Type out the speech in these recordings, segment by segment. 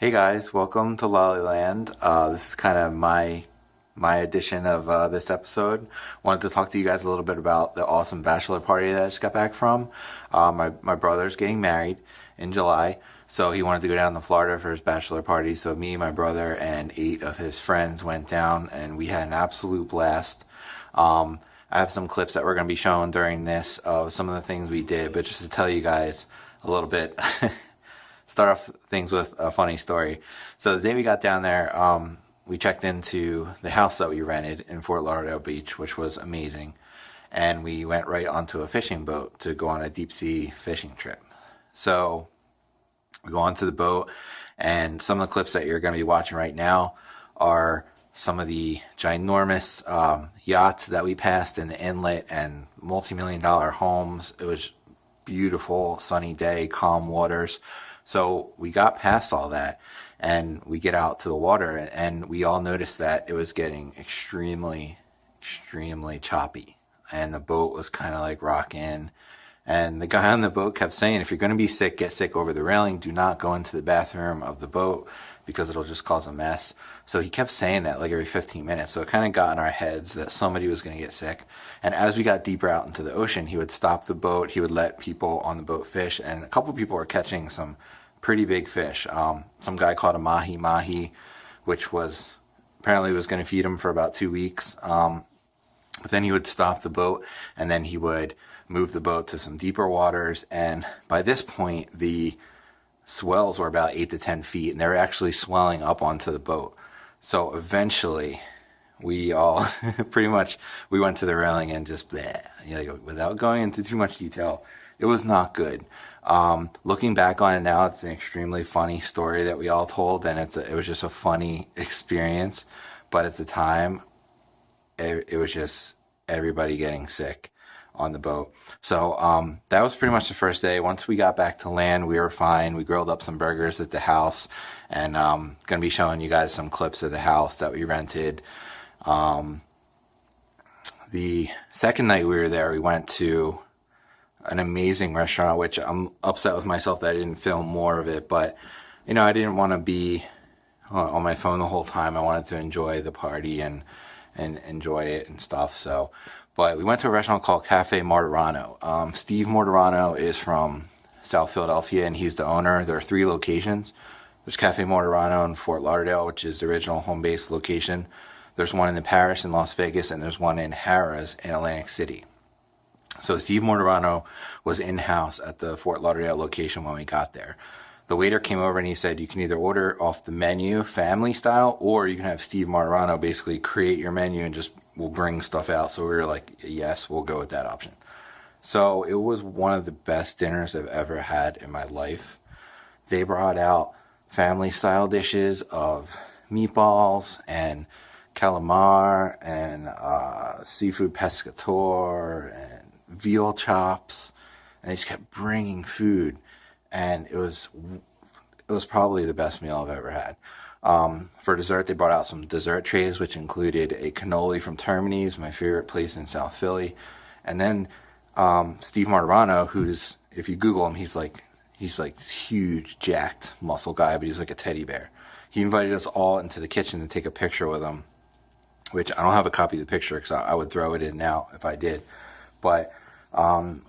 Hey guys, welcome to Laliland. This is kind of my edition of this episode. Wanted to talk to you guys a little bit about the awesome bachelor party that I just got back from. My brother's getting married in July, so he wanted to go down to Florida for his bachelor party. So me, my brother, and 8 of his friends went down, and we had an absolute blast. I have some clips that we're going to be showing during this of some of the things we did, but just to tell you guys a little bit. Start off things with a funny story. So the day we got down there, we checked into the house that we rented in Fort Lauderdale Beach, which was amazing. And we went right onto a fishing boat to go on a deep sea fishing trip. So we go onto the boat, and some of the clips that you're going to be watching right now are some of the ginormous yachts that we passed in the inlet and multi-million-dollar homes. It was beautiful, sunny day, calm waters. So we got past all that, and we get out to the water, and we all noticed that it was getting extremely, extremely choppy, and the boat was kind of like rocking. And the guy on the boat kept saying, if you're going to be sick, get sick over the railing. Do not go into the bathroom of the boat because it'll just cause a mess. So he kept saying that like every 15 minutes. So it kind of got in our heads that somebody was going to get sick. And as we got deeper out into the ocean, he would stop the boat. He would let people on the boat fish. And a couple people were catching some pretty big fish. Some guy caught a mahi, which was apparently was going to feed him for about 2 weeks. But then he would stop the boat, and then he would move the boat to some deeper waters. And by this point, the swells were about 8 to 10 feet, and they were actually swelling up onto the boat. So eventually, we all pretty much, we went to the railing and just, without going into too much detail, it was not good. Looking back on it now, it's an extremely funny story that we all told, and it was just a funny experience. But at the time, it was just everybody getting sick on the boat. So that was pretty much the first day. Once we got back to land, we were fine. We grilled up some burgers at the house, and going to be showing you guys some clips of the house that we rented. The second night we were there, we went to an amazing restaurant, which I'm upset with myself that I didn't film more of it, but I didn't want to be on my phone the whole time. I wanted to enjoy the party and enjoy it and stuff. But we went to a restaurant called Cafe Martirano. Steve Martirano is from South Philadelphia, and he's the owner. There are 3 locations. There's Cafe Martirano in Fort Lauderdale, which is the original home base location. There's one in the Parish in Las Vegas, and there's one in Harrah's in Atlantic City. So Steve Martirano was in-house at the Fort Lauderdale location when we got there. The waiter came over and he said, you can either order off the menu, family style, or you can have Steve Martirano basically create your menu and just will bring stuff out. So we were like, yes, we'll go with that option. So it was one of the best dinners I've ever had in my life. They brought out family style dishes of meatballs and calamar and seafood pescator and veal chops, and they just kept bringing food, and it was probably the best meal I've ever had. For dessert, they brought out some dessert trays, which included a cannoli from Termini's, my favorite place in South Philly. And then Steve Martirano, who's, if you Google him, he's like huge, jacked muscle guy, but he's like a teddy bear. He invited us all into the kitchen to take a picture with him, which I don't have a copy of the picture because I would throw it in now if I did. But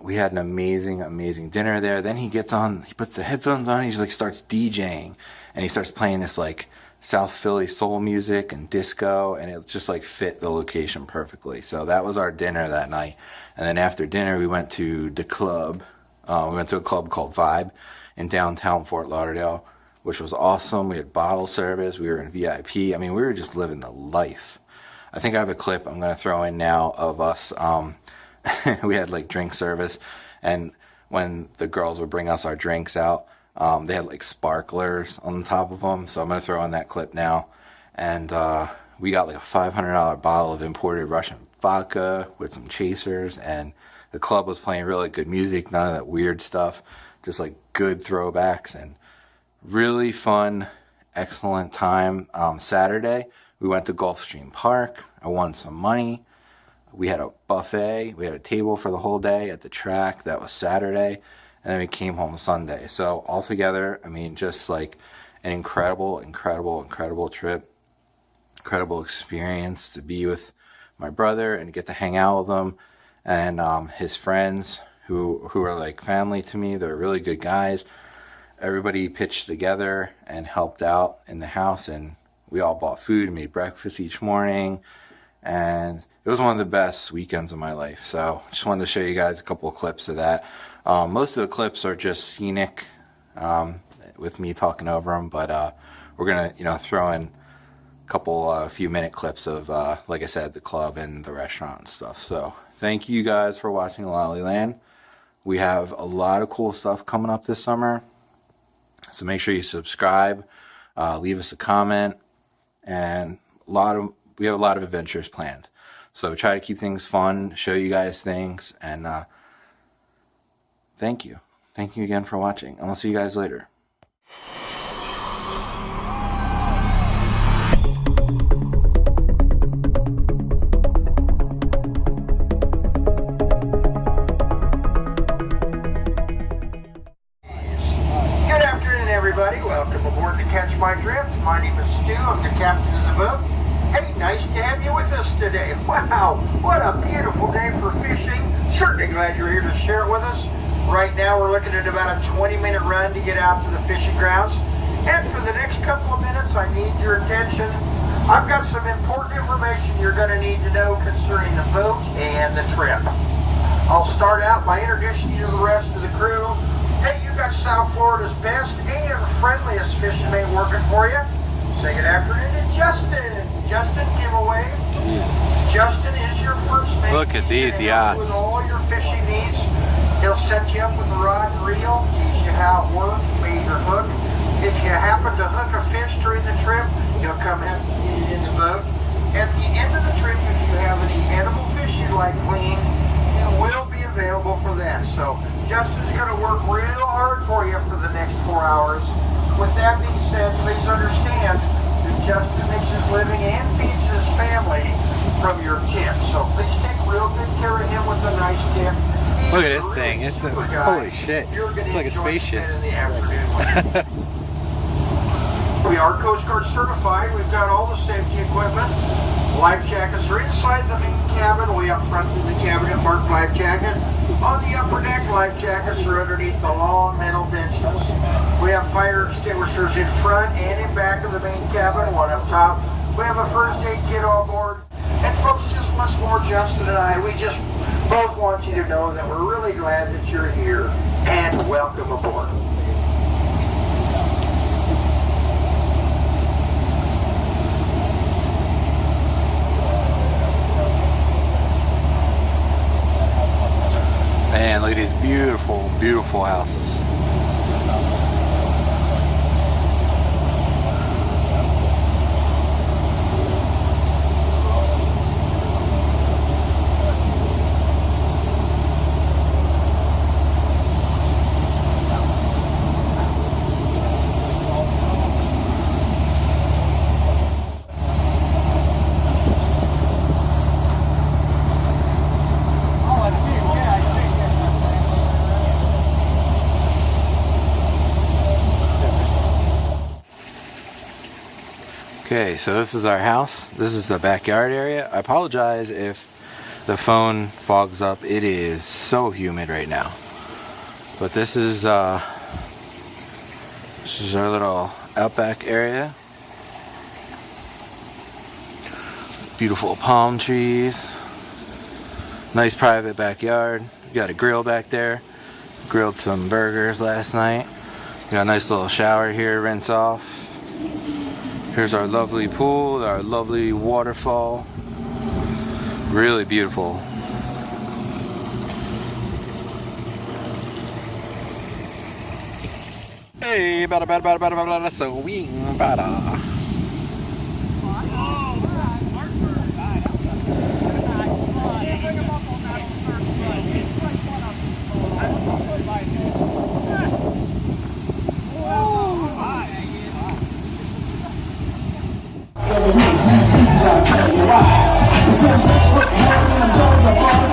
we had an amazing, amazing dinner there. Then he puts the headphones on, he just starts DJing, and he starts playing this South Philly soul music and disco, and it just fit the location perfectly. So that was our dinner that night. And then after dinner, we went to the club. We went to a club called Vibe in downtown Fort Lauderdale, which was awesome. We had bottle service. We were in VIP. I mean, we were just living the life. I think I have a clip I'm going to throw in now of us. We had drink service, and when the girls would bring us our drinks out, they had sparklers on the top of them. So I'm going to throw in that clip now. And we got a $500 bottle of imported Russian vodka with some chasers, and the club was playing really good music, none of that weird stuff, just good throwbacks, and really fun, excellent time. Saturday, we went to Gulfstream Park. I won some money. We had a buffet. We had a table for the whole day at the track. That was Saturday. And then we came home Sunday. So altogether, I mean, just an incredible trip, incredible experience to be with my brother and get to hang out with him and his friends who are like family to me. They're really good guys. Everybody pitched together and helped out in the house, and we all bought food and made breakfast each morning, and it was one of the best weekends of my life. So just wanted to show you guys a couple of clips of that. Most of the clips are just scenic with me talking over them, but we're gonna throw in a couple few minute clips of like I said, the club and the restaurant and stuff. So thank you guys for watching Laliland. We have a lot of cool stuff coming up this summer, so make sure you subscribe, leave us a comment, and we have a lot of adventures planned. So try to keep things fun, show you guys things, and thank you again for watching, and I'll see you guys later. Everybody, welcome aboard to Catch My Drift. My name is Stu. I'm the captain of the boat. Hey, nice to have you with us today. Wow, what a beautiful day for fishing. Certainly glad you're here to share it with us. Right now we're looking at about a 20-minute run to get out to the fishing grounds. And for the next couple of minutes, I need your attention. I've got some important information you're going to need to know concerning the boat and the trip. I'll start out by introducing you to the rest of the crew. Hey, you got South Florida's best and friendliest fishing mate working for you. Say good afternoon to Justin. Justin, give a wave. Justin is your first mate. Look at these yachts. With all your fishing needs. He'll set you up with a rod and reel, teach you how it works, bait your hook. If you happen to hook a fish during the trip, he'll come in the boat. At the end of the trip, if you have any edible fish you'd like cleaned, he will be available for that. So Justin's going to work real hard for you for the next 4 hours. With that being said, please understand that Justin makes his living and feeds his family from your tip. So please take real good care of him with a nice tip. Look at this thing. It's the holy shit. It's like a spaceship. In the afternoon. We are Coast Guard certified. We've got all the safety equipment. Life jackets are inside the main cabin, way up front in the cabinet marked life jacket. On the upper deck, life jackets are underneath the long metal benches. We have fire extinguishers in front and in back of the main cabin, one up top. We have a first aid kit on board. And folks, just once more, Justin and I, we just both want you to know that we're really glad that you're here, and welcome aboard. Man, look at these beautiful houses. Okay, so this is our house. This is the backyard area. I apologize if the phone fogs up. It is so humid right now. But this is our little outback area. Beautiful palm trees. Nice private backyard. We got a grill back there. Grilled some burgers last night. We got a nice little shower here, rinse off. Here's our lovely pool, our lovely waterfall. Really beautiful. Hey, bada, swing, bada. The 6 foot one, and I'm